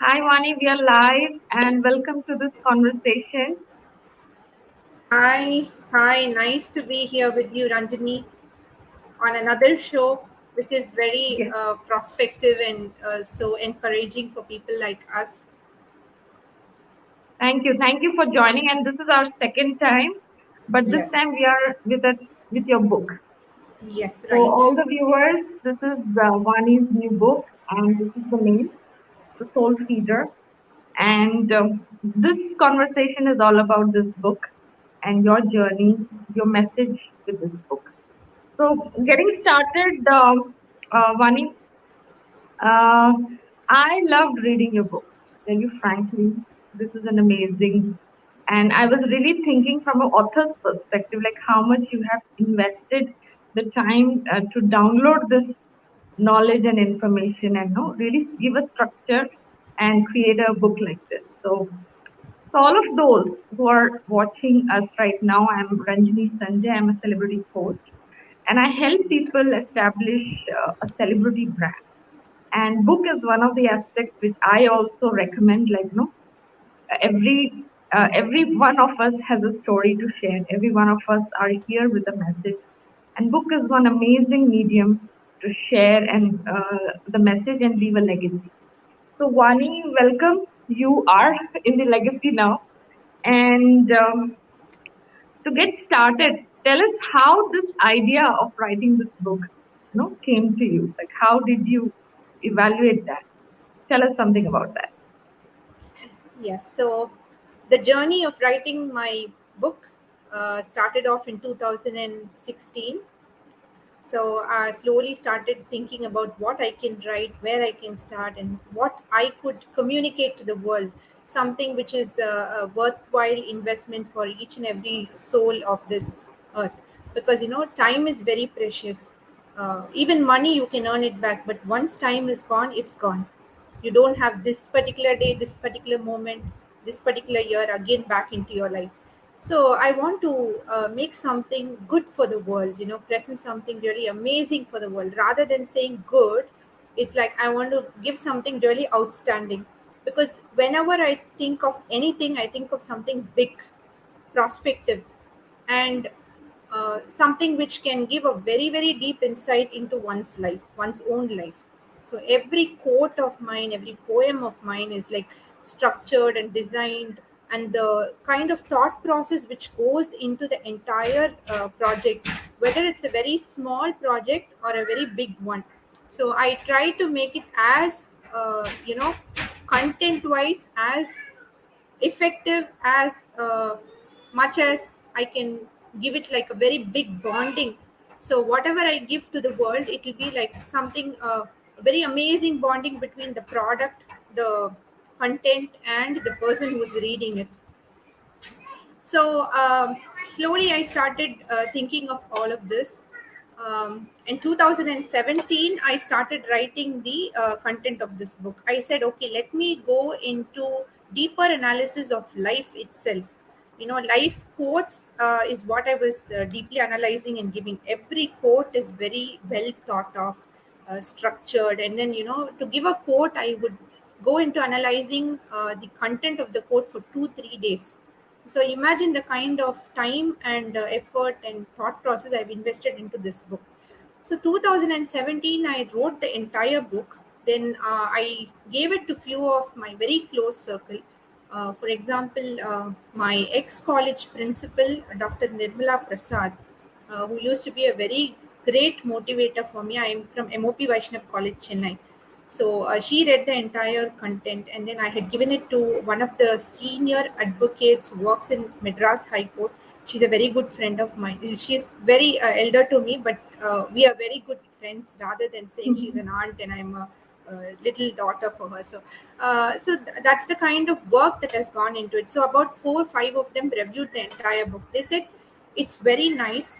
Hi, Vani, we are live and welcome to this conversation. Hi, nice to be here with you, Ranjani, on another show, which is very Yes, prospective and so encouraging for people like us. thank you. Thank you for joining. And this is our second time, but this time Yes, we are with your book. yes, So, right. all the viewers, this is Vani's new book, and this is the name, The Soul Feeder. And this conversation is all about this book and your journey, your message with this book. So, getting Yes, started, Vani, Uh, I loved reading your book. To tell you frankly, this is an amazing. And I was really thinking from an author's perspective, like how much you have invested the time to download this knowledge and information and really give a structure and create a book like this. So all of those who are watching us right now, I'm Ranjini Sanjay. I'm a celebrity coach, and I help people establish a celebrity brand, and book is one of the aspects which I also recommend. Like, every one of us has a story to share. Every one of us are here with a message, and book is one amazing medium to share and the message and leave a legacy. So, Wani, welcome. You are in the legacy now, and to get started, tell us how this idea of writing this book, came to you. Like, how did you evaluate that? Tell us something about that. yes. So, the journey of writing my book started off in 2016. So I slowly started thinking about what I can write, where I can start, and what I could communicate to the world. Something which is a worthwhile investment for each and every soul of this earth. Because time is very precious. Even money you can earn it back, but once time is gone, it's gone. You don't have this particular day, this particular moment, this particular year again back into your life. So I want to make something good for the world, present something really amazing for the world. Rather than saying good, it's like I want to give something really outstanding. Because whenever I think of anything, I think of something big, prospective, and something which can give a very very deep insight into one's life, one's own life. So every quote of mine, every poem of mine is like structured and designed, and the kind of thought process which goes into the entire project, whether it's a very small project or a very big one. So I try to make it as content wise, as effective, as much as I can give it like a very big bonding. So whatever I give to the world, it will be like something very amazing bonding between the product, the content, and the person who's reading it. So slowly I started thinking of all of this. In 2017, I started writing the content of this book. I said, okay, let me go into deeper analysis of life itself. Life quotes is what I was deeply analyzing and giving. Every quote is very well thought of, structured, and then to give a quote, I would go into analyzing the content of the quote for 2 3 days. So imagine the kind of time and effort and thought process I've invested into this book. So 2017, I wrote the entire book. Then I gave it to few of my very close circle. For example, my ex-college principal, Dr. Nirmala Prasad, who used to be a very great motivator for me. I am from MOP Vaishnav College, Chennai. So she read the entire content, and then I had given it to one of the senior advocates who works in Madras High Court. She's a very good friend of mine. She's very elder to me, but we are very good friends. Rather than saying she's an aunt and I'm a little daughter for her, that's the kind of work that has gone into it. So about 4 or 5 of them reviewed the entire book. They said it's very nice.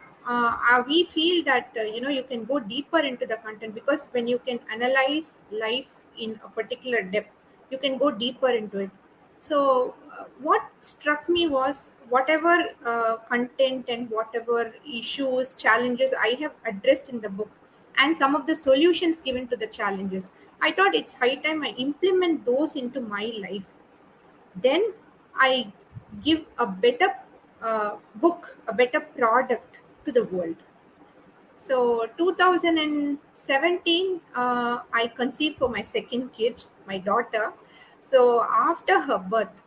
We feel that you can go deeper into the content, because when you can analyze life in a particular depth, you can go deeper into it. So what struck me was whatever content and whatever issues, challenges I have addressed in the book, and some of the solutions given to the challenges. I thought it's high time I implement those into my life. Then I give a better book, a better product to the world. So 2017, I conceived for my second kid, my daughter. So after her birth,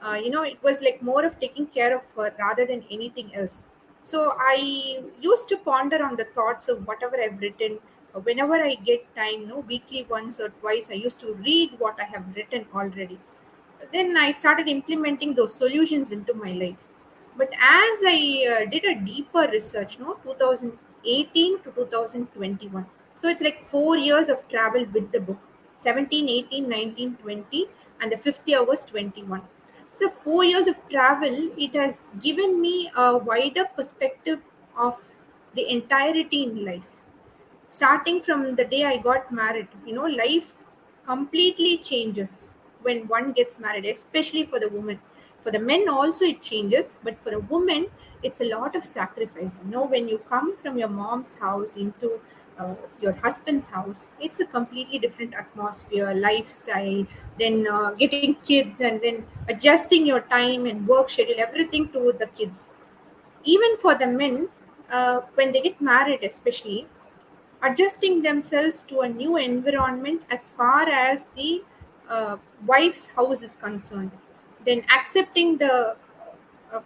it was like more of taking care of her rather than anything else. So I used to ponder on the thoughts of whatever I've written. Whenever I get time, weekly once or twice, I used to read what I have written already. Then I started implementing those solutions into my life. But as I did a deeper research, 2018 to 2021, so it's like 4 years of travel with the book. 17, 18, 19, 20, and the fifth year was 21. So the 4 years of travel, it has given me a wider perspective of the entirety in life. Starting from the day I got married, life completely changes when one gets married, especially for the woman. For the men also it changes, but for a woman, it's a lot of sacrifice. When you come from your mom's house into your husband's house, it's a completely different atmosphere, lifestyle, then getting kids, and then adjusting your time and work schedule, everything to the kids. Even for the men, when they get married, especially adjusting themselves to a new environment as far as the wife's house is concerned, then accepting the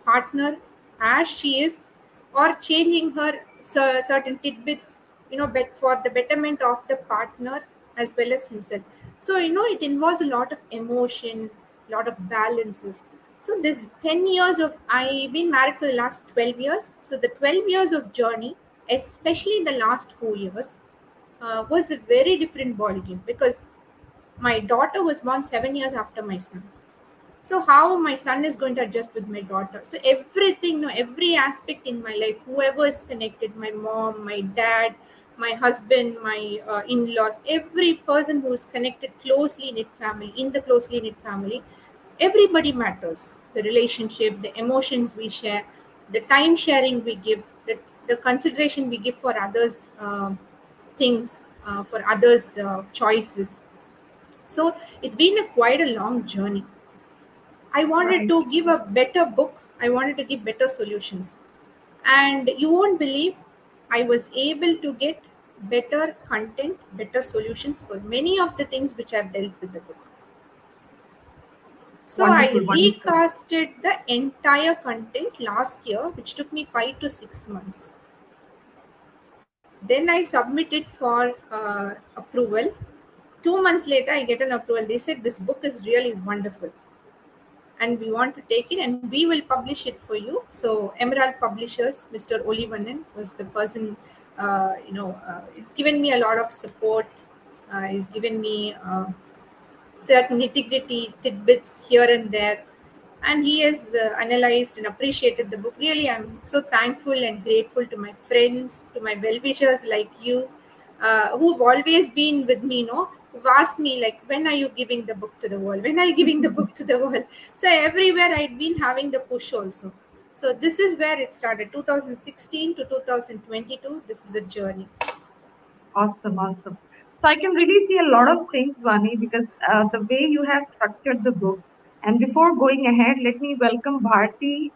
partner as she is, or changing her certain tidbits, but for the betterment of the partner as well as himself. So it involves a lot of emotion, lot of balances. So this 10 years of, I've been married for the last 12 years, so the 12 years of journey, especially the last 4 years, was a very different ballgame, because my daughter was born 7 years after my son. So how my son is going to adjust with my daughter? So everything, no, every aspect in my life, whoever is connected, my mom, my dad, my husband, my in-laws, every person who is connected closely knit family, in the closely knit family, everybody matters. The relationship, the emotions we share, the time sharing we give, the consideration we give for others. Things, for others' choices. So it's been quite a long journey. I wanted Right. to give a better book. I wanted to give better solutions. And you won't believe, I was able to get better content, better solutions for many of the things which I've dealt with the book. So I Wonderful, wonderful. recasted the entire content last year, which took me 5 to 6 months. Then I submitted for approval. 2 months later, I get an approval. They said this book is really wonderful, and we want to take it and we will publish it for you. So Emerald Publishers, Mr. Olivanan was the person. It's given me a lot of support. He's given me certain nitty-gritty tidbits here and there, and he has analyzed and appreciated the book. Really, I'm so thankful and grateful to my friends, to my well-wishers like you, who've always been with me, who've asked me, like, when are you giving the book to the world, when are you giving the book to the world? So everywhere I'd been having the push also. So this is where it started, 2016 to 2022. This is a journey. Awesome, awesome. So I can really see a lot of things, Vani, because the way you have structured the book. And before going ahead, let me welcome Bharti.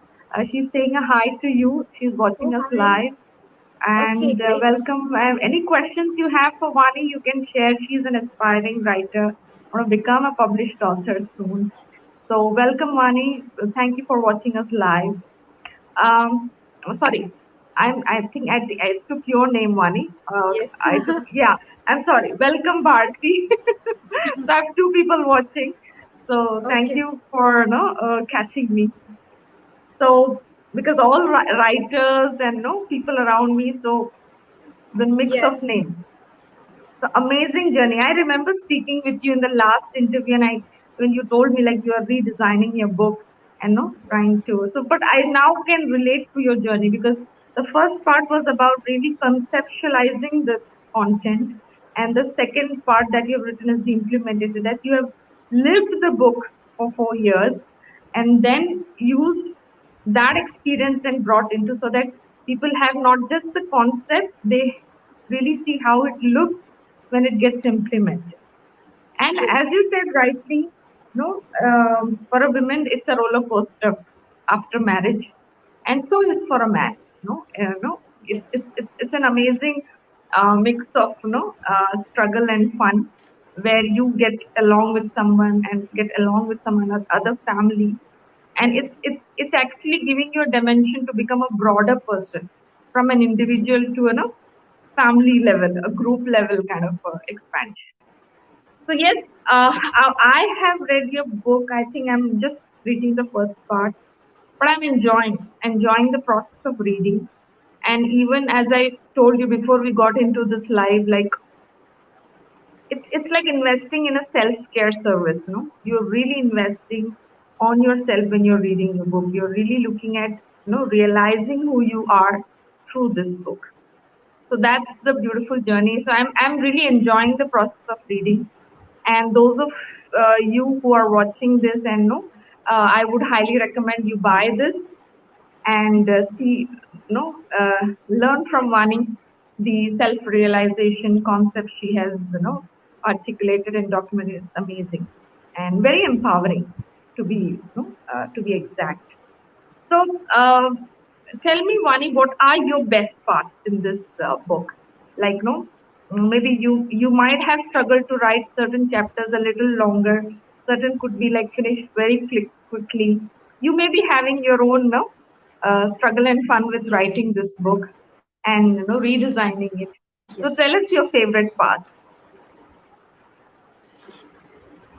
She's saying a hi to you. She's watching Oh, us hi. live. Okay, And great. welcome. Any questions you have for Vani, you can share. She's an aspiring writer or become a published author soon. So welcome, Vani. Thank you for watching us live. Sorry, I think I took your name, Vani. Yes. I took, yeah. I'm sorry. Welcome, Bharti. So I have two people watching. So thank Okay. you for catching me. So because all writers and people around me, so the mix of Yes. names. So amazing journey. I remember speaking with you in the last interview, and I when you told me like you are redesigning your book and trying to. So, but I now can relate to your journey because the first part was about really conceptualizing the content, and the second part that you've written is the implemented. That you have lived the book for 4 years, and then used that experience and brought into so that people have not just the concept, really see how it looks when it gets implemented. And True. as you said rightly, for a woman, it's a roller coaster after marriage, and so is for a man. Yes. It's an amazing mix of struggle and fun, where you get along with someone and get along with someone other family, and it's actually giving you a dimension to become a broader person from an individual to family level, a group level kind of expansion. So yes, Yes. I have read your book. I think I'm just reading the first part, but I'm enjoying the process of reading. And even as I told you before we got into this live, like it's like investing in a self care service. No, you're really investing on yourself when you're reading your book. You're really looking at realizing who you are through this book. So that's the beautiful journey. So I'm really enjoying the process of reading. And those of you who are watching this and know, I would highly recommend you buy this and see, learn from Vani the self-realization concept she has, articulated and documented. Is amazing and very empowering to be exact. So, tell me, Vani, what are your best parts in this book? Like, no, maybe you might have struggled to write certain chapters a little longer. Certain could be like finished very quickly. You may be having your own struggle and fun with Yes. writing this book and redesigning it. So, Yes. tell us your favorite part.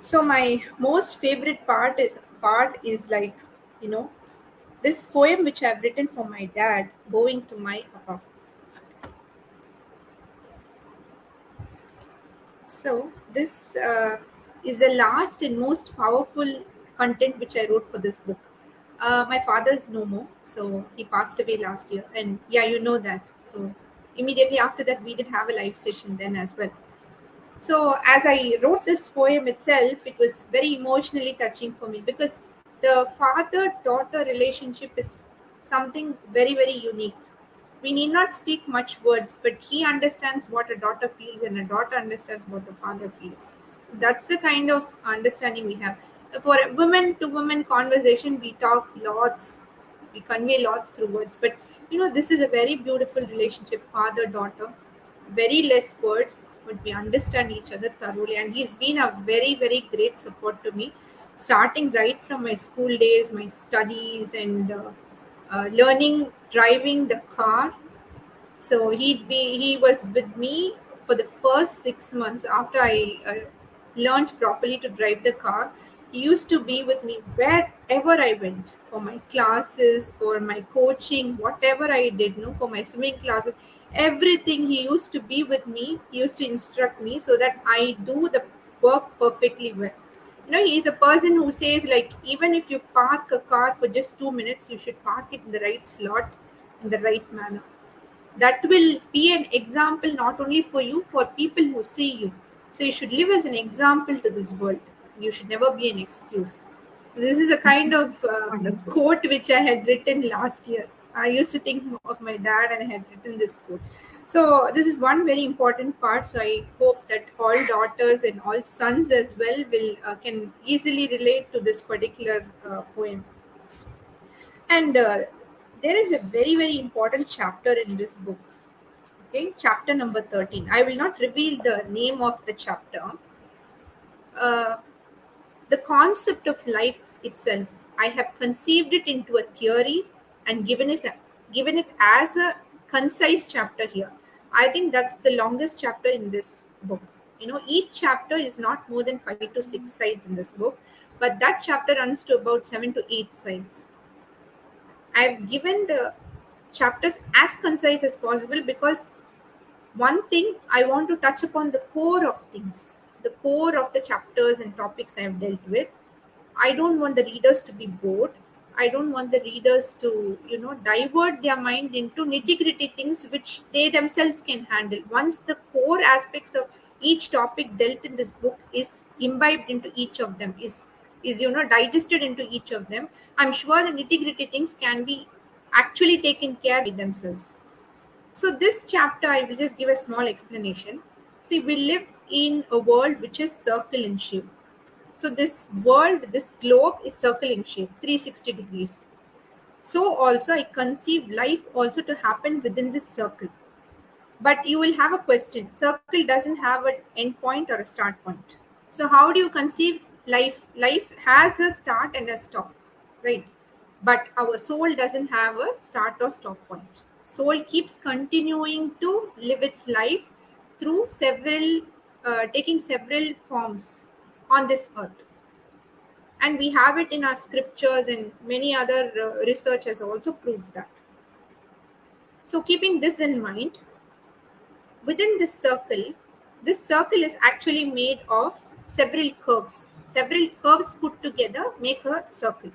So my most favorite part is like, you know, this poem which I've written for my dad, going to my papa. So this is the last and most powerful content which I wrote for this book. My father is no more, so he passed away last year, and yeah, you know that. So immediately after that, we did have a live session then as well. So as I wrote this poem itself, it was very emotionally touching for me because the father-daughter relationship is something very, very unique. We need not speak much words, but he understands what a daughter feels and a daughter understands what the father feels. So that's the kind of understanding we have. For a woman to woman conversation, we talk lots, we convey lots through words, but this is a very beautiful relationship, father daughter, very less words, but we understand each other thoroughly. And he's been a very, very great support to me, starting right from my school days, my studies, and learning driving the car. So he was with me for the first 6 months after I learned properly to drive the car. He used to be with me wherever I went, for my classes, for my coaching, whatever I did, no, for my swimming classes, everything. He used to be with me. He used to instruct me so that I do the work perfectly well. He's a person who says, like, even if you park a car for just 2 minutes, you should park it in the right slot, in the right manner. That will be an example not only for you, for people who see you. So you should live as an example to this world. You should never be an excuse. So this is a kind of Wonderful. quote which I had written last year. I used to think of my dad and I had written this quote. So this is one very important part. So I hope that all daughters and all sons as well will can easily relate to this particular poem. And there is a very, very important chapter in this book. Okay, chapter number 13. I will not reveal the name of the chapter. Uh, the concept of life itself, I have conceived it into a theory and given it as a concise chapter here. I think that's the longest chapter in this book. Each chapter is not more than 5 to 6 sides in this book, but that chapter runs to about 7 to 8 sides. I've given the chapters as concise as possible because one thing I want to touch upon the core of things, the core of the chapters and topics I have dealt with. I don't want the readers to be bored. I don't want the readers to, divert their mind into nitty gritty things which they themselves can handle. Once the core aspects of each topic dealt in this book is imbibed into each of them, is digested into each of them, I'm sure the nitty gritty things can be actually taken care by themselves. So this chapter, I will just give a small explanation. See, we live in a world which is circle in shape. So this world, this globe is circle in shape, 360 degrees. So also I conceive life also to happen within this circle. But you will have a question. Circle doesn't have an end point or a start point. So how do you conceive life? Life has a start and a stop, right? But our soul doesn't have a start or stop point. Soul keeps continuing to live its life through taking several forms on this earth. And we have it in our scriptures, and many other research has also proved that. So keeping this in mind, within this circle is actually made of several curves. Several curves put together make a circle.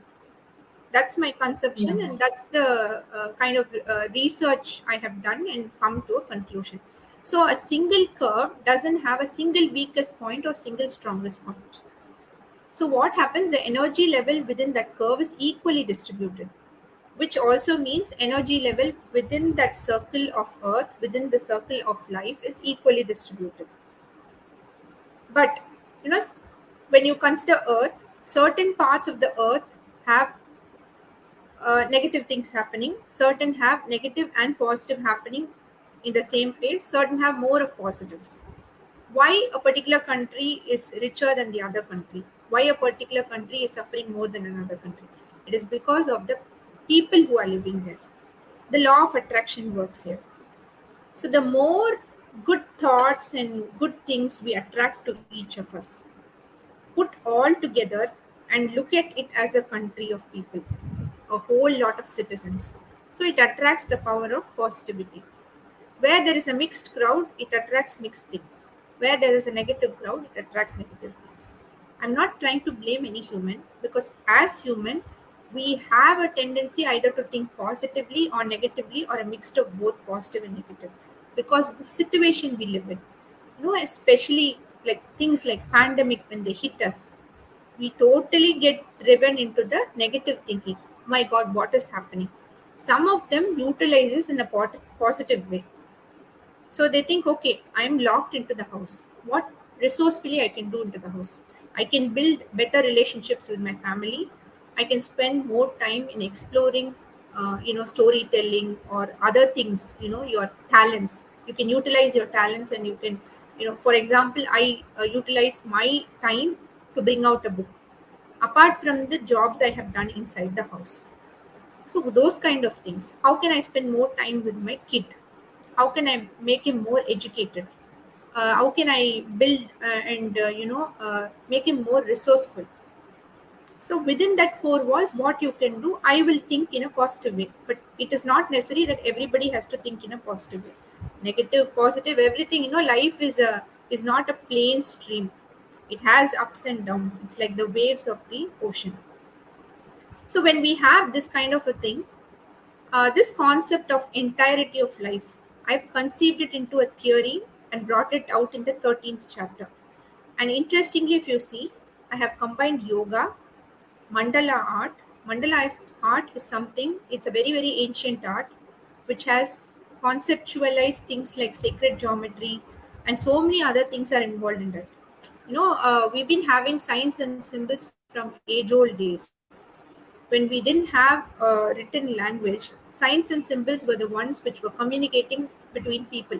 That's my conception, Yeah. and that's the kind of research I have done and come to a conclusion. So, a single curve doesn't have a single weakest point or single strongest point. So, what happens? The energy level within that curve is equally distributed, which also means energy level within that circle of earth, within the circle of life, is equally distributed. But you know, when you consider earth, certain parts of the earth have negative things happening, certain have negative and positive happening in the same place, certain have more of positives. Why a particular country is richer than the other country, why a particular country is suffering more than another country? It is because of the people who are living there. The law of attraction works here. So the more good thoughts and good things we attract to each of us, put all together and look at it as a country of people, a whole lot of citizens. So it attracts the power of positivity. Where there is a mixed crowd, it attracts mixed things. Where there is a negative crowd, it attracts negative things. I'm not trying to blame any human, because as human, we have a tendency either to think positively or negatively, or a mixture of both positive and negative, because of the situation we live in. Especially like things like pandemic, when they hit us, we totally get driven into the negative thinking. My God, what is happening? Some of them utilizes in a positive way. So they think, okay, I'm locked into the house. What resourcefully I can do into the house? I can build better relationships with my family. I can spend more time in exploring, storytelling or other things. Your talents. You can utilize your talents, and you can, for example, I utilize my time to bring out a book. Apart from the jobs I have done inside the house, so those kind of things. How can I spend more time with my kid? How can I make him more educated? How can I build and make him more resourceful? So within that four walls, what you can do, I will think in a positive way. But it is not necessary that everybody has to think in a positive way. Negative, positive, everything. Life is not a plain stream. It has ups and downs. It's like the waves of the ocean. So when we have this kind of a thing, this concept of entirety of life, I've conceived it into a theory and brought it out in the 13th chapter. And interestingly, if you see, I have combined yoga, mandala art. Art is something, it's a very, very ancient art which has conceptualized things like sacred geometry, and so many other things are involved in it. We've been having signs and symbols from age old days. When we didn't have a written language, signs and symbols were the ones which were communicating between people.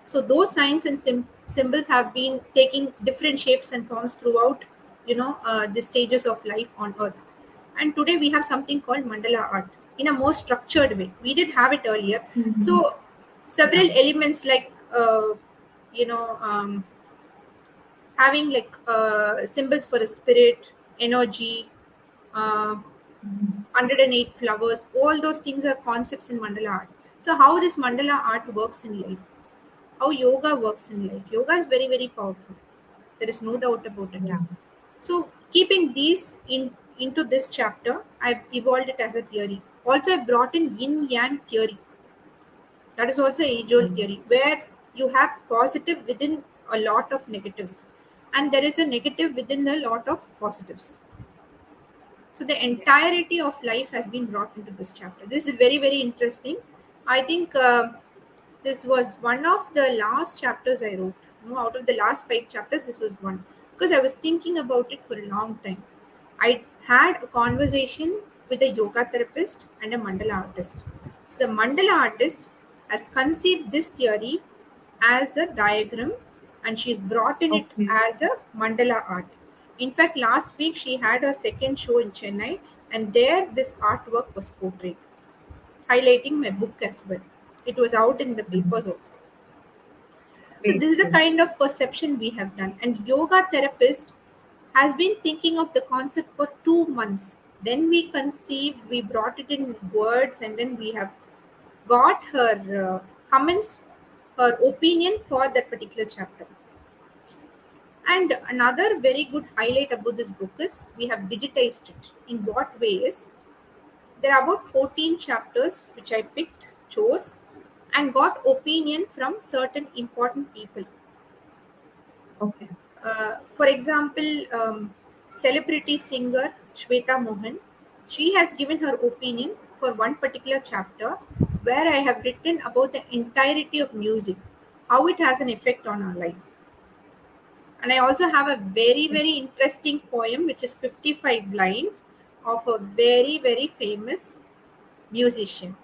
So those signs and symbols have been taking different shapes and forms throughout, the stages of life on earth. And today we have something called mandala art in a more structured way. We did have it earlier. Mhm. So several Yeah. elements like you know um, having like symbols for a spirit, energy, uh, Mhm. 108 flowers, all those things are concepts in mandala art. So how this mandala art works in life, how yoga works in life. Yoga is very, very powerful. There is no doubt about it. Yeah. So keeping these into this chapter, I've evolved it as a theory. Also, I brought in yin yang theory. That is also age old Mhm. theory, where you have positive within a lot of negatives, and there is a negative within a lot of positives. So the Yeah. entirety of life has been brought into this chapter. This is very, very interesting. I think This was one of the last chapters I wrote. Out of the last 5 chapters, this was one, because I was thinking about it for a long time. I had a conversation with a yoga therapist and a mandala artist. So the mandala artist has conceived this theory as a diagram, and she's brought in it Okay. as a mandala art. In fact, last week she had her second show in Chennai, and there this artwork was portrayed, highlighting my book as well. It was out in the papers also. So Great. this is the Great. kind of perception we have done. And yoga therapist has been thinking of the concept for 2 months. Then we conceived, we brought it in words, and then we have got her comments, her opinion for that particular chapter. And another very good highlight about this book is we have digitized it. In what ways? There are about 14 chapters which I picked, chose, and got opinion from certain important people. Okay. For example, celebrity singer Shweta Mohan, she has given her opinion for one particular chapter where I have written about the entirety of music, how it has an effect on our life. And I also have a very, very interesting poem which is 55 lines of a very, very famous musician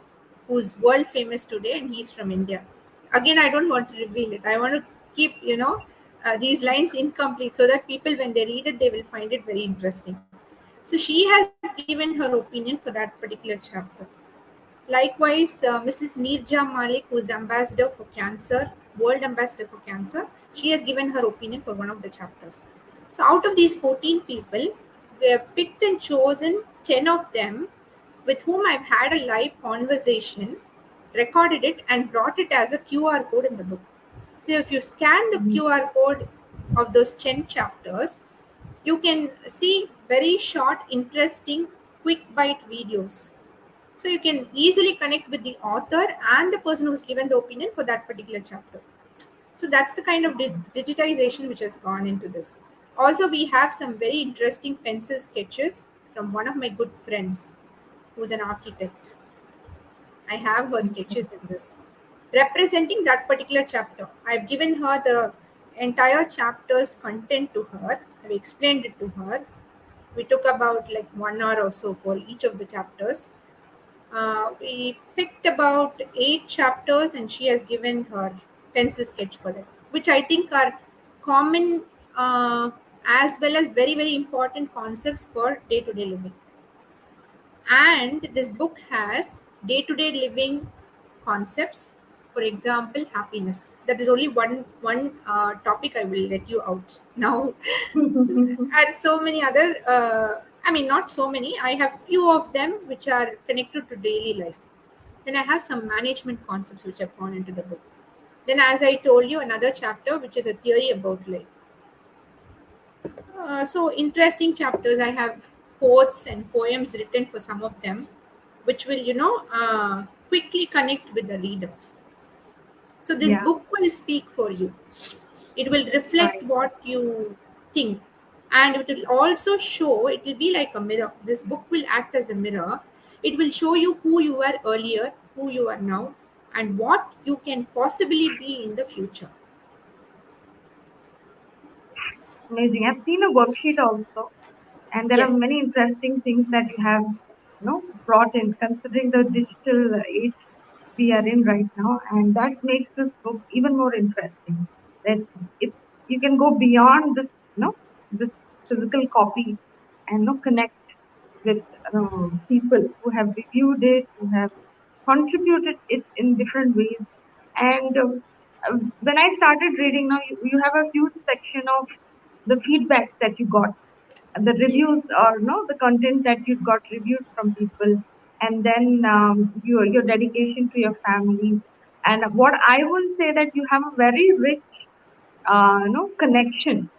who's world famous today, and he's from India. Again, I don't want to reveal it. I want to keep, these lines incomplete so that people, when they read it, they will find it very interesting. So she has given her opinion for that particular chapter. Likewise, Mrs. Neerja Malik, who is ambassador for cancer, world ambassador for cancer, she has given her opinion for one of the chapters. So out of these 14 people, we have picked and chosen 10 of them with whom I've had a live conversation, recorded it, and brought it as a QR code in the book. So if you scan the Mhm. QR code of those 10 chapters, you can see very short, interesting, quick bite videos. So you can easily connect with the author and the person who's given the opinion for that particular chapter. So that's the kind of digitization which has gone into this. Also, we have some very interesting pencil sketches from one of my good friends who's an architect. I have her sketches in this, representing that particular chapter. I've given her the entire chapter's content to her. I've explained it to her. We took about like 1 hour or so for each of the chapters. We picked about 8 chapters, and she has given her pencil sketch for that, which I think are common, as well as very, very important concepts for day to day living. And this book has day to day living concepts. For example, happiness. That is only one topic I will let you out now. And so many other, I mean, not so many, I have few of them which are connected to daily life. Then I have some management concepts which have gone into the book. Then, as I told you, another chapter which is a theory about life. So interesting chapters. I have quotes and poems written for some of them, which will, quickly connect with the reader. So this Yeah. book will speak for you. It will reflect Right. what you think, and it will also show. It will be like a mirror. This book will act as a mirror. It will show you who you were earlier, who you are now, and what you can possibly be in the future. Amazing. I've seen a worksheet also, and there are Yes. many interesting things that you have, brought in, considering the digital age we are in right now, and that makes this book even more interesting. That it you can go beyond this, this physical copy, and connect with people who have reviewed it, who have contributed it in different ways. And when I started reading, now you have a huge section of the feedback that you got, the reviews, Yes. or no, the content that you got reviewed from people, and then your dedication to your family. And what I will say that you have a very rich connection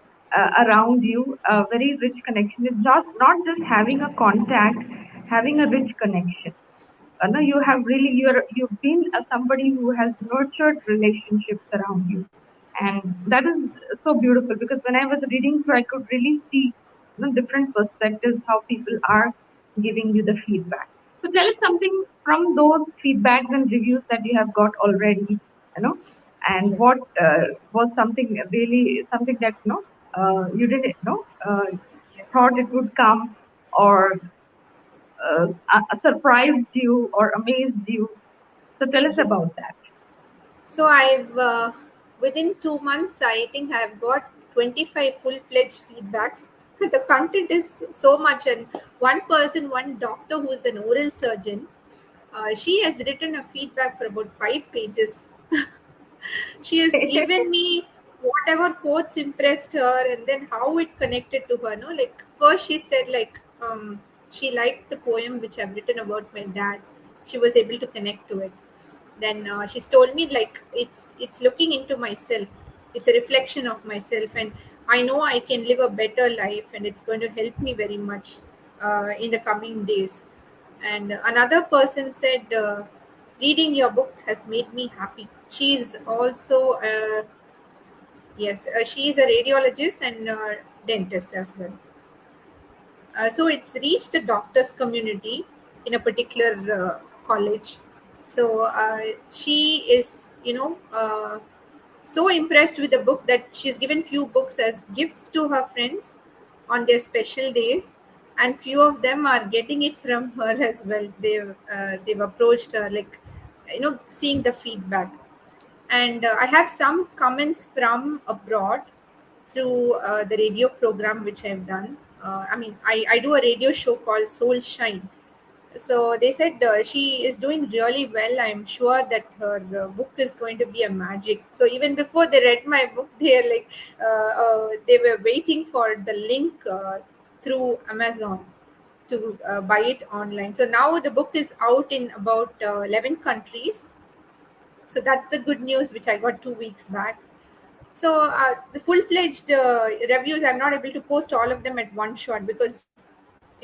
around you, a very rich connection. It's just not just having a contact, having a rich connection. No, you have really you've been somebody who has nurtured relationships around you, and that is so beautiful because when I was reading through, I could really see different perspectives how people are giving you the feedback. So tell us something from those feedbacks and reviews that you have got already. And Yes. what was something that you didn't know Yes. thought it would come, or surprised you or amazed you. So tell us Yes. about that. So I've within 2 months, I think I've got 25 full-fledged feedbacks. The content is so much, and one person, one doctor who's an oral surgeon, she has written a feedback for about 5 pages. She has given me whatever quotes impressed her, and then how it connected to her. No, like first she said she liked the poem which I've written about my dad. She was able to connect to it. Then she's told me like it's looking into myself. It's a reflection of myself, and I know I can live a better life, and it's going to help me very much in the coming days. And another person said, reading your book has made me happy. She's also, yes, she is a radiologist and dentist as well. So it's reached the doctors community in a particular college. So she is, so impressed with the book that she's given few books as gifts to her friends on their special days, and few of them are getting it from her as well. They've approached her, like, seeing the feedback. And I have some comments from abroad through the radio program which I've done. I do a radio show called Soul Shine. So they said she is doing really well. I'm sure that her book is going to be a magic. So even before they read my book, they're like, they were waiting for the link through Amazon to buy it online. So now the book is out in about 11 countries. So that's the good news which I got 2 weeks back. So the full-fledged reviews, I'm not able to post all of them at one shot because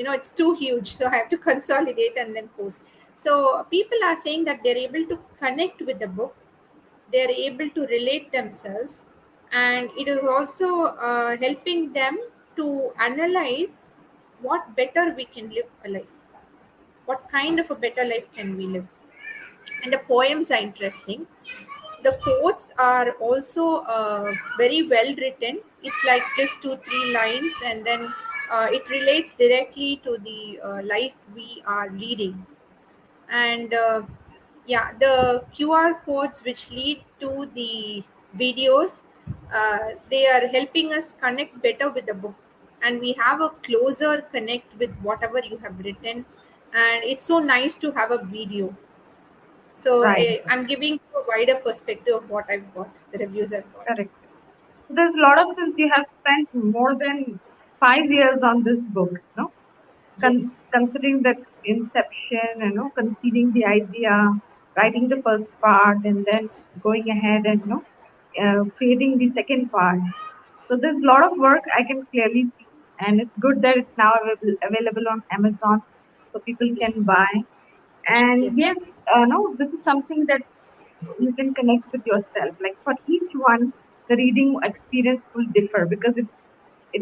it's too huge. So I have to consolidate and then post. So people are saying that they're able to connect with the book, they're able to relate themselves, and it is also helping them to analyze what better we can live a life. What kind of a better life can we live? And the poems are interesting. The quotes are also very well written. It's like just 2 3 lines, and then it relates directly to the life we are leading. And yeah, the QR codes which lead to the videos, they are helping us connect better with the book, and we have a closer connect with whatever you have written. And it's so nice to have a video. So Right. I'm giving you a wider perspective of what I've got, the reviews I've got. Correct. So there's a lot of, since you have spent more than 5 years on this book, Yes, considering the inception, conceiving the idea, writing the yes, first part, and then going ahead and creating the second part. So there's a lot of work I can clearly see, and it's good that it's now available on Amazon, so people yes, can buy. And yes, yes, no, this is something that you can connect with yourself. Like for each one, the reading experience will differ because it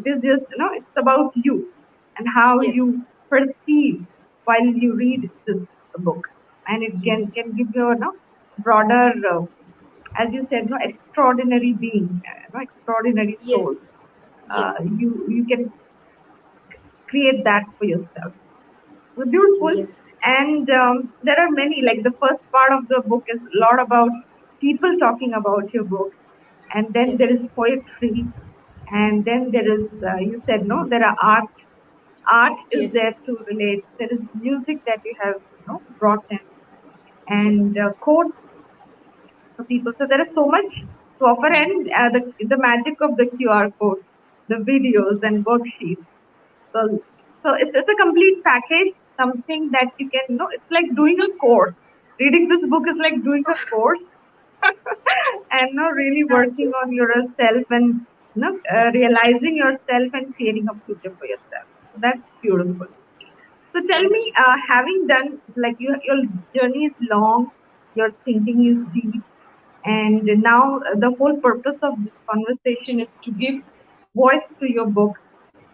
is just it's about you and how yes, you perceive while you read this book, and it can yes, can give you broader, as you said, extraordinary being, extraordinary soul. yes, yes, You can create that for yourself. So beautiful. yes, And there are many, like the first part of the book is a lot about people talking about your book. And then there yes, is poetry. And then there is, you said, no, there are art. Art is there yes, to relate. There is music that you have, brought in, yes, and quotes for people. So there is so much to offer, and the magic of the QR code, the videos and yes, worksheets. So, it's a complete package, something that you can, it's like doing a course. Reading this book is like doing a course, and really working on yourself, and realizing yourself and creating a future for yourself. So that's beautiful. So tell thank me, you. having done, like, your journey is long, your thinking is deep, and now the whole purpose of this conversation is to give voice to your book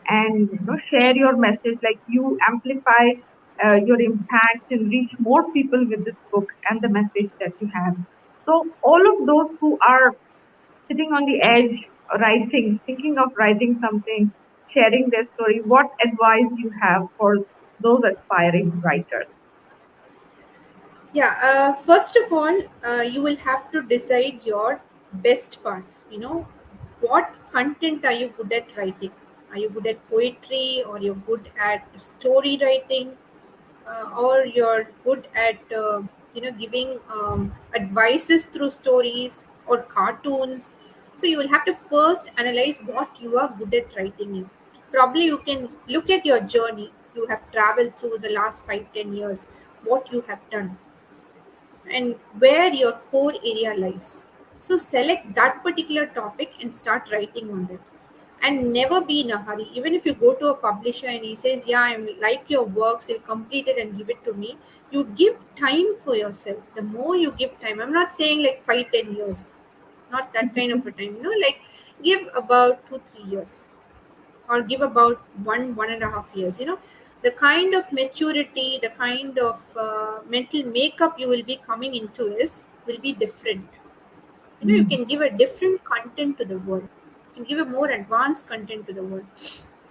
and share your message, like you amplify your impact and reach more people with this book and the message that you have. So all of those who are sitting on the edge, writing, thinking of writing something, sharing their story, what advice you have for those aspiring writers? Yeah, first of all, you will have to decide your best part. You know, what content are you good at writing? Are you good at poetry, or you're good at story writing, or you're good at giving advices through stories or cartoons? So you will have to first analyze what you are good at writing in. Probably you can look at your journey you have traveled through the last 5-10 years, what you have done and where your core area lies. So select that particular topic and start writing on that. And never be in a hurry. Even if you go to a publisher and he says, "Yeah, I like your work, so you complete it and give it to me," you give time for yourself. The more you give time, I'm not saying like 5-10 years, not that kind of a time. Like give about 2-3 years, or give about 1.5 years. The kind of maturity, the kind of mental makeup you will be coming into is will be different. You Mm. can give a different content to the world. You can give a more advanced content to the world.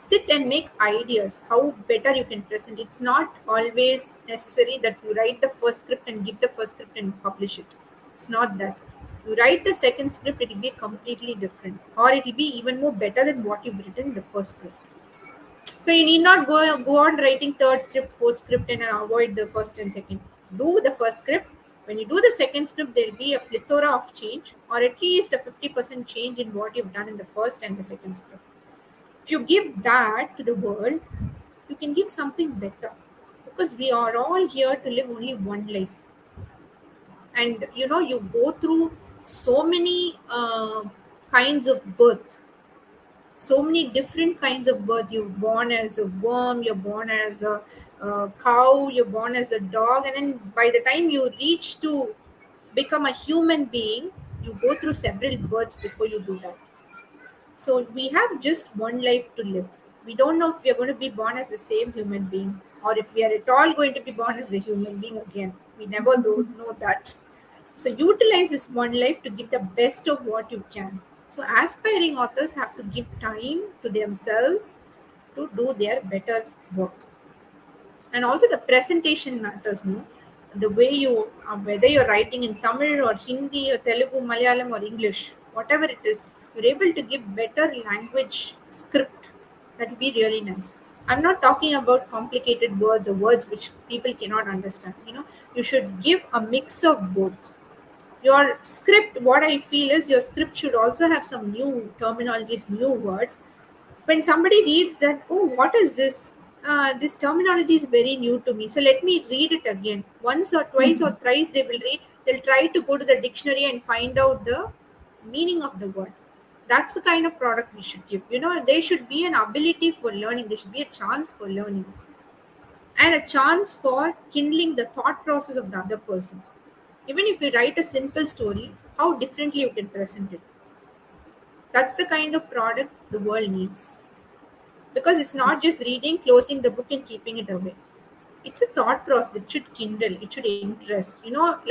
Sit and make ideas how better you can present. It's not always necessary that you write the first script and give the first script and publish it. It's not that. You write the second script, it will be completely different, or it will be even more better than what you've written in the first script. So you need not go on writing third script, fourth script, and avoid the first and second. Do the first script. When you do the second script, there'll be a plethora of change, or at least a 50% change in what you've done in the first and the second script. If you give that to the world, you can give something better. Because we are all here to live only one life. And you go through so many kinds of birth, so many different kinds of birth. You're born as a worm, you're born as a cow, you're born as a dog, and then by the time you reach to become a human being, you go through several births before you do that. So we have just one life to live. We don't know if we are going to be born as the same human being, or if we are at all going to be born as a human being again. We never know that. So utilize this one life to give the best of what you can. So aspiring authors have to give time to themselves to do their better work. And also the presentation matters, no? The way you, whether you're writing in Tamil or Hindi or Telugu, Malayalam or English, whatever it is, you're able to give better language script. That will be really nice. I'm not talking about complicated words or words which people cannot understand. You should give a mix of both. Your script, what I feel is, your script should also have some new terminologies, new words. When somebody reads that, "Oh, what is this? This terminology is very new to me, so let me read it again." Once or twice or thrice they will read, they'll try to go to the dictionary and find out the meaning of the word. That's the kind of product we should give. There should be an ability for learning, there should be a chance for learning, and a chance for kindling the thought process of the other person. Even if you write a simple story, how differently you can present it. That's the kind of product the world needs. Because it's not just reading, closing the book, and keeping it away. It's a thought process. It should kindle, it should interest.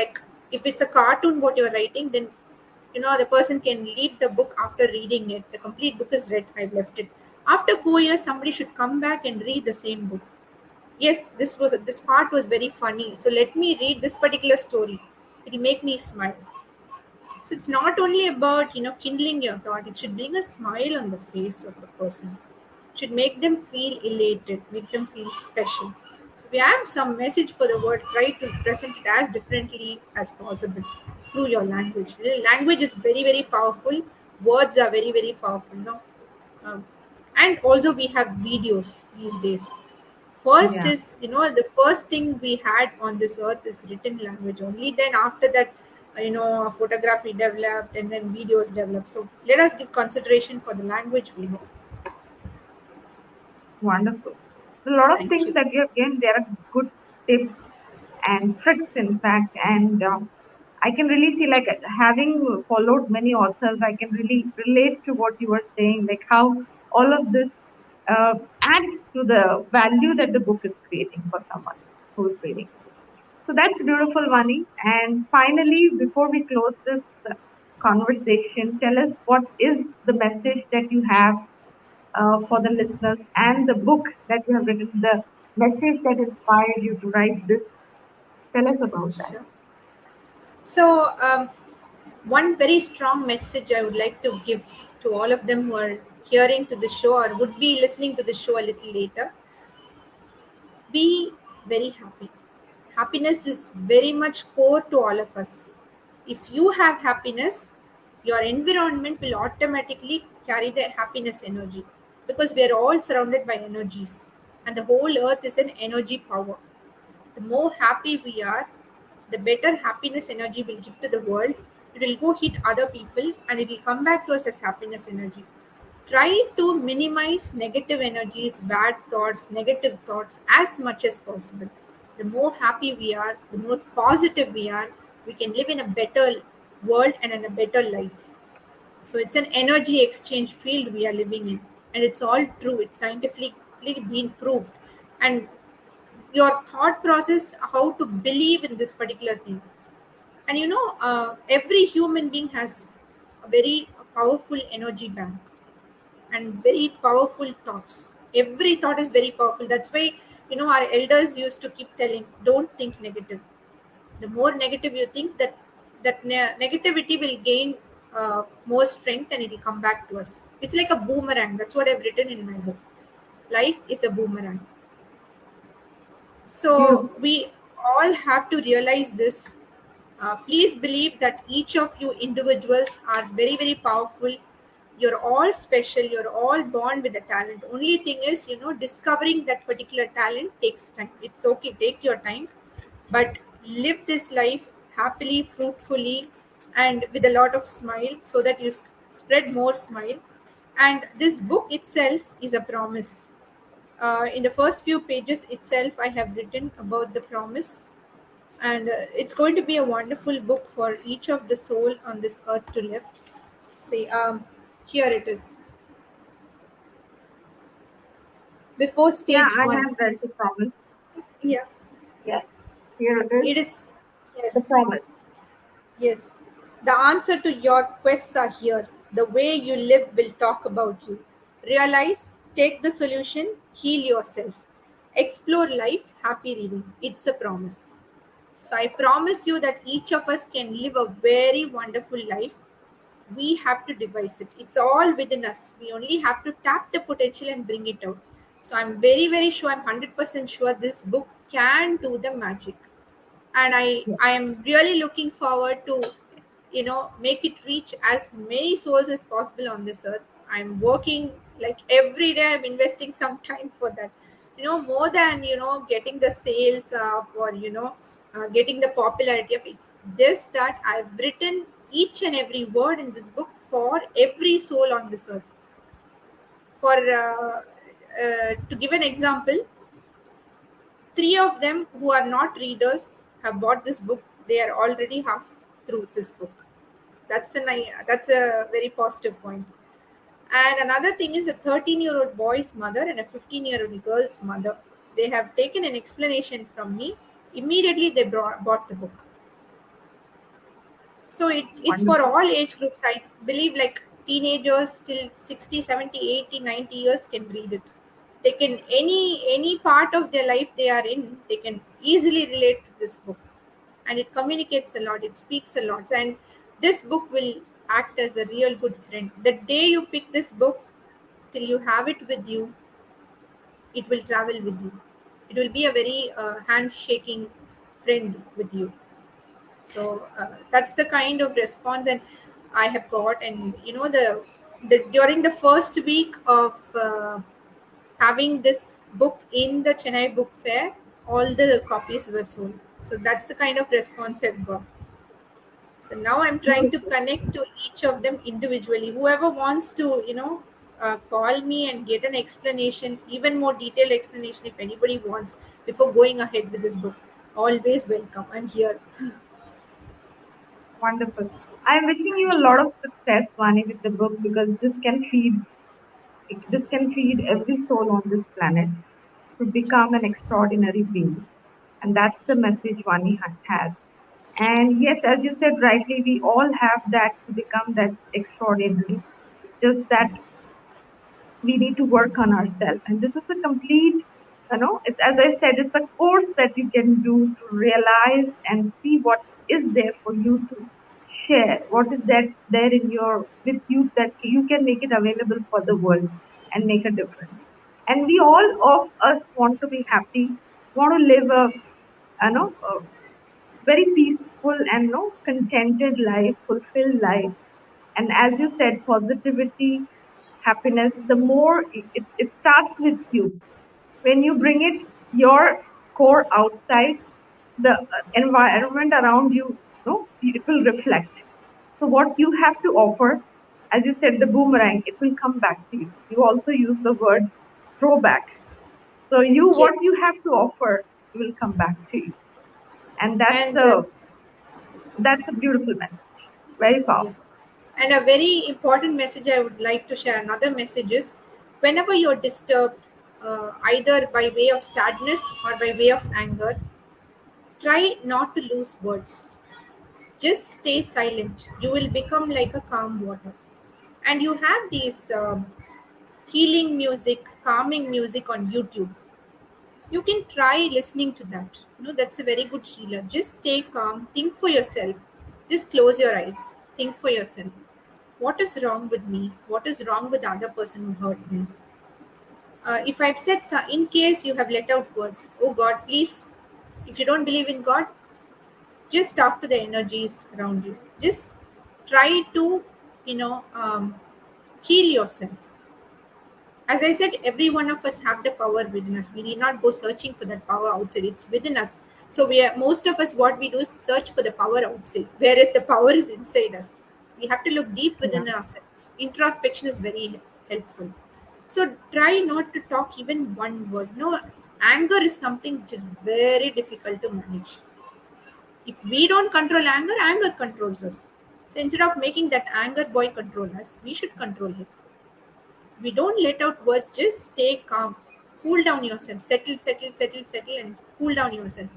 Like if it's a cartoon what you're writing, then the person can leave the book after reading it. The complete book is read, I've left it. After 4 years, somebody should come back and read the same book. Yes, this part was very funny, so let me read this particular story. It'll make me smile. So it's not only about kindling your thought. It should bring a smile on the face of the person. It should make them feel elated, make them feel special. So we have some message for the world. Try to present it as differently as possible through your language. Language is very very powerful. Words are very very powerful. Um, and also we have videos these days. First Yeah. is, the first thing we had on this earth is written language. Only then after that, photography developed and then videos developed. So let us give consideration for the language we know. Wonderful. A lot of Thank things you. that you have given, there are good tips and tricks, in fact. And I can really see, like, having followed many authors, I can really relate to what you were saying, like how all of this adds to the value that the book is creating for someone who is reading. So that's beautiful, Vani. And finally, before we close this conversation, tell us what is the message that you have for the listeners and the book that you have written, the message that inspired you to write this. Tell us about that. Sure. So, one very strong message I would like to give to all of them who are hearing to the show or would be listening to the show a little later: be very happy. Happiness is very much core to all of us. If you have happiness, your environment will automatically carry the happiness energy, because we are all surrounded by energies, and the whole earth is an energy power. The more happy we are, the better happiness energy will give to the world. It will go hit other people and it will come back to us as happiness energy. Try to minimize negative energies, bad thoughts, negative thoughts as much as possible. The more happy we are, the more positive we are, we can live in a better world and in a better life. So it's an energy exchange field we are living in, and it's all true. It's scientifically been proved. And your thought process, how to believe in this particular thing. And every human being has a very powerful energy bank and very powerful thoughts. Every thought is very powerful. That's why our elders used to keep telling, don't think negative. The more negative you think, that negativity will gain more strength and it will come back to us. It's like a boomerang. That's what I've written in my book. Life is a boomerang. So Beautiful. we all have to realize this. Please believe that each of you individuals are very, very powerful. You're all special. You're all born with a talent. Only thing is, discovering that particular talent takes time. It's okay, take your time, but live this life happily, fruitfully, and with a lot of smile, so that you spread more smile. And this book itself is a promise. In the first few pages itself, I have written about the promise, and it's going to be a wonderful book for each of the soul on this earth to live. See, here it is. Before Yeah, stage I one. have read the promise. Yeah, Yes, here it is, it is. the Yes, promise. yes. The answer to your quests are here. The way you live will talk about you. Realize, take the solution, heal yourself. Explore life, happy reading. It's a promise. So I promise you that each of us can live a very wonderful life. We have to devise it. It's all within us. We only have to tap the potential and bring it out. So I'm very, very sure, I'm 100% sure this book can do the magic. And Yes, I am really looking forward to make it reach as many souls as possible on this earth. I'm working like every day. I'm investing some time for that, more than getting the sales up, or getting the popularity up. It's just that I've written each and every word in this book for every soul on this earth. For to give an example, three of them who are not readers have bought this book. They are already half through this book. That's a very positive point. And another thing is, a 13-year-old boy's mother and a 15-year-old girl's mother. They have taken an explanation from me. Immediately they bought the book. So it's for wonderful. all age groups. I believe like teenagers till 60, 70, 80, 90 years can read it. They can, any part of their life they are in, they can easily relate to this book. And it communicates a lot, it speaks a lot. And this book will act as a real good friend. The day you pick this book, till you have it with you, it will travel with you. It will be a very handshaking friend with you. So that's the kind of response and I have got. And the during the first week of having this book in the Chennai book fair, all the copies were sold. So that's the kind of response I've got. So now I'm trying to Beautiful. connect to each of them individually. Whoever wants to call me and get an explanation, even more detailed explanation, if anybody wants, before going ahead with this book, always welcome. I'm here. Wonderful. I'm wishing you a lot of success, Vani, with the book because this can feed every soul on this planet to become an extraordinary being. And that's the message Vani has. And yes, as you said rightly, we all have that to become that extraordinary. Just that Yes. we need to work on ourselves. And this is a complete, it's, as I said, it's a course that you can do to realize and see what is there for you to share, what is that there in your with you that you can make it available for the world and make a difference. And we all of us want to be happy, want to live a very peaceful and contented life, fulfilled life. And as Yes. you said, positivity, happiness, the more it starts with you. When you bring it, Yes. your core outside, the environment around you, it will reflect. So what you have to offer, as you said, the boomerang, it will come back to you. You also use the word throwback. So Yes. what you have to offer will come back to you. And And that's a beautiful message. Very yes. powerful. And a very important message I would like to share. Another message is whenever you're disturbed, either by way of sadness or by way of anger, try not to lose words. Just stay silent. You will become like a calm water. And you have these healing music, calming music on YouTube. You can try listening to that. That's a very good healer. Just stay calm. Think for yourself. Just close your eyes. Think for yourself. What is wrong with me? What is wrong with the other person who hurt me? If I've said, in case you have let out words, oh God, please, if you don't believe in God, just talk to the energies around you. Just try to, you know, um, heal yourself. As I said, every one of us have the power within us. We need not go searching for that power outside. It's within us. So we are, most of us, what we do is search for the power outside, whereas the power is inside us. We have to look deep Yeah. within ourselves. Introspection is very helpful. So try not to talk even one word. No, anger is something which is very difficult to manage. If we don't control anger, anger controls us. So instead of making that anger boy control us, we should control him. We don't let out words, just stay calm. Cool down yourself. Settle, and cool down yourself.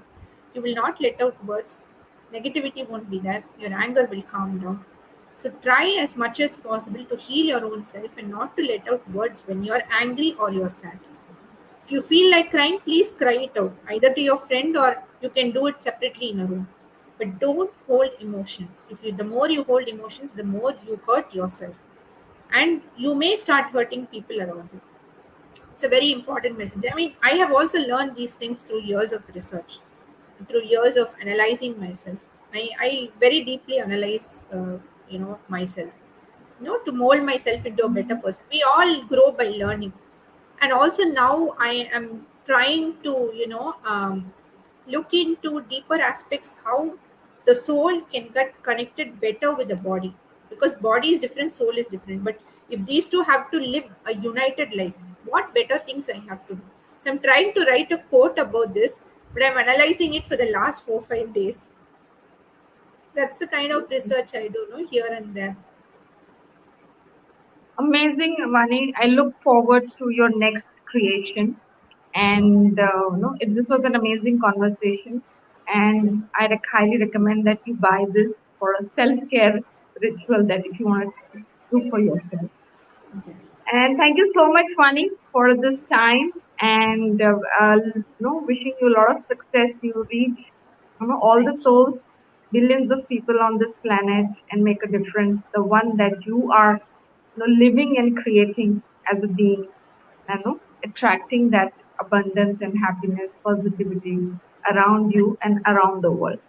You will not let out words. Negativity won't be there. Your anger will calm down. So try as much as possible to heal your own self and not to let out words when you're angry or you're sad. If you feel like crying, please cry it out, either to your friend or you can do it separately in a room. But don't hold emotions. If you, the more you hold emotions, the more you hurt yourself, and you may start hurting people around you. It's a very important message. I mean, I have also learned these things through years of research, through years of analyzing myself. I very deeply analyze, myself, to mold myself into a better Mhm. person. We all grow by learning. And also now I am trying to, look into deeper aspects how the soul can get connected better with the body, because body is different, soul is different. But if these two have to live a united life, what better things I have to do? So I'm trying to write a quote about this, but I'm analyzing it for the last 4 5 days. That's the kind of research I do, here and there. Amazing, Vani. I look forward to your next creation. Sure. And this was an amazing conversation. Yes. And I highly recommend that you buy this for a self-care ritual that if you want to do for yourself. Yes. And thank you so much, Vani, for this time. And wishing you a lot of success. You reach all the Thank you. souls, billions of people on this planet, and make a difference. Yes. The one that you are living and creating as a being, attracting that abundance and happiness, positivity around Thank you and around the world.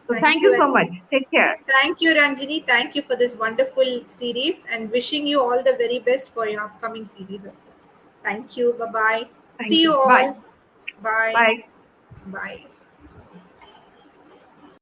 So thank thank you. you so And much. Take care. thank you, Ranjini. Thank you for this wonderful series and wishing you all the very best for your upcoming series as well. Thank you. Bye bye. Thank See you. you Bye. all. Bye. Bye. Bye.